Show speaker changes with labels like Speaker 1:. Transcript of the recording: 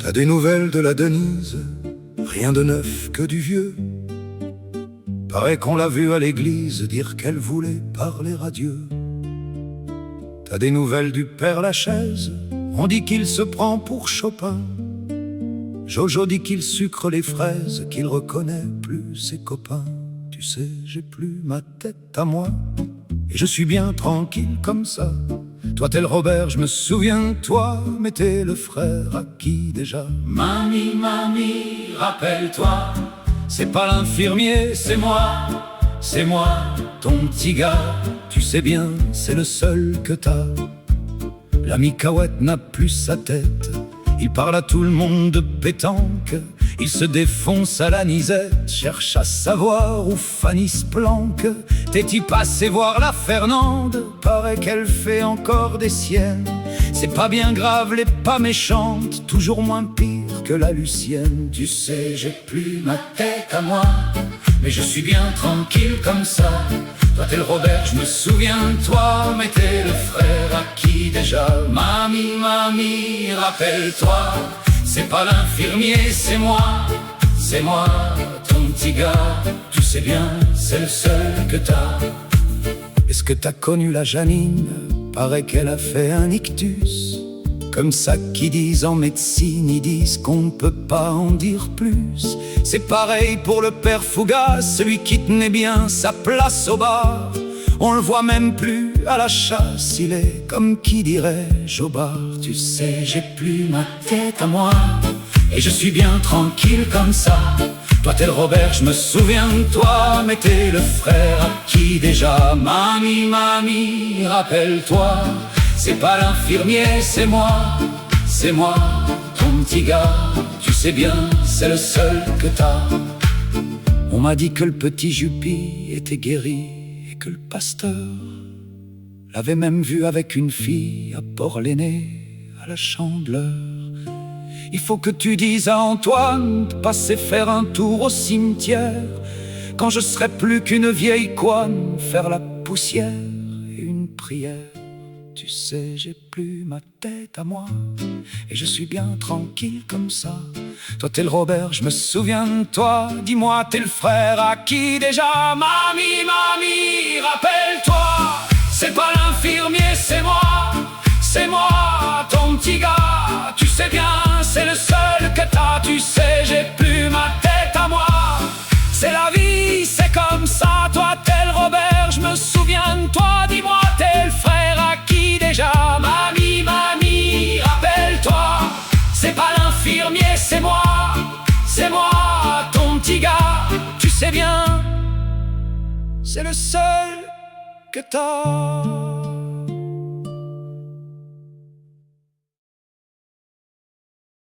Speaker 1: T'as des nouvelles de la Denise? Rien de neuf que du vieux. Paraît qu'on l'a vue à l'église dire qu'elle voulait parler à Dieu. T'as des nouvelles du père Lachaise? On dit qu'il se prend pour Chopin. Jojo dit qu'il sucre les fraises, qu'il reconnaît plus ses copains. Tu sais, j'ai plus ma tête à moi, et je suis bien tranquille comme ça. Toi t'es le Robert, je me souviens, toi, mais t'es le frère à qui déjà? Mamie, mamie, rappelle-toi, c'est pas l'infirmier, c'est moi, ton petit gars. Tu sais bien, c'est le seul que t'as. L'ami Cahouette n'a plus sa tête, il parle à tout le monde de pétanque. Il se défonce à la nisette, cherche à savoir où Fanny se planque. T'es-y passé voir la Fernande? Paraît qu'elle fait encore des siennes. C'est pas bien grave, elle est pas méchante, toujours moins pire que la Lucienne. Tu sais, j'ai plus ma tête à moi, mais je suis bien tranquille comme ça. Toi t'es le Robert, je me souviens de toi, mais t'es le frère à qui déjà? Mamie, mamie, rappelle-toi, c'est pas l'infirmier, c'est moi, ton petit gars. Tu sais bien, c'est le seul que t'as. Est-ce que t'as connu la Janine? Paraît qu'elle a fait un ictus. Comme ça qu'ils disent en médecine, ils disent qu'on ne peut pas en dire plus. C'est pareil pour le père Fougas, celui qui tenait bien sa place au bar. On le voit même plus à la chasse, il est comme qui dirait Jobard. Tu sais, j'ai plus ma tête à moi, et je suis bien tranquille comme ça. Toi t'es le Robert, je me souviens de toi, mais t'es le frère à qui déjà? Mamie, mamie, rappelle-toi, c'est pas l'infirmier, c'est moi, ton petit gars. Tu sais bien, c'est le seul que t'as. On m'a dit que le petit Juppie était guéri, et que le pasteur l'avait même vu avec une fille à Port-l'Aîné, à la Chandeleur. Il faut que tu dises à Antoine de passer faire un tour au cimetière, quand je serai plus qu'une vieille couane, faire la poussière et une prière. Tu sais, j'ai plus ma tête à moi, et je suis bien tranquille comme ça. Toi t'es le Robert, je me souviens de toi. Dis-moi, t'es le frère à qui déjà? Mamie, mamie, rappelle-toi, c'est pas l'infirmier, c'est moi, ton petit gars. Tu sais bien, c'est le seul que t'as. Tu sais, j'ai plus ma tête à moi, c'est la vie, c'est comme ça. Toi t'es le Robert, je me souviens de toi. Dis-moi, t'es le frère à qui déjà? Mamie, mamie, rappelle-toi, c'est pas l'infirmier, c'est moi, ton petit gars. Tu sais bien, c'est le seul que t'as.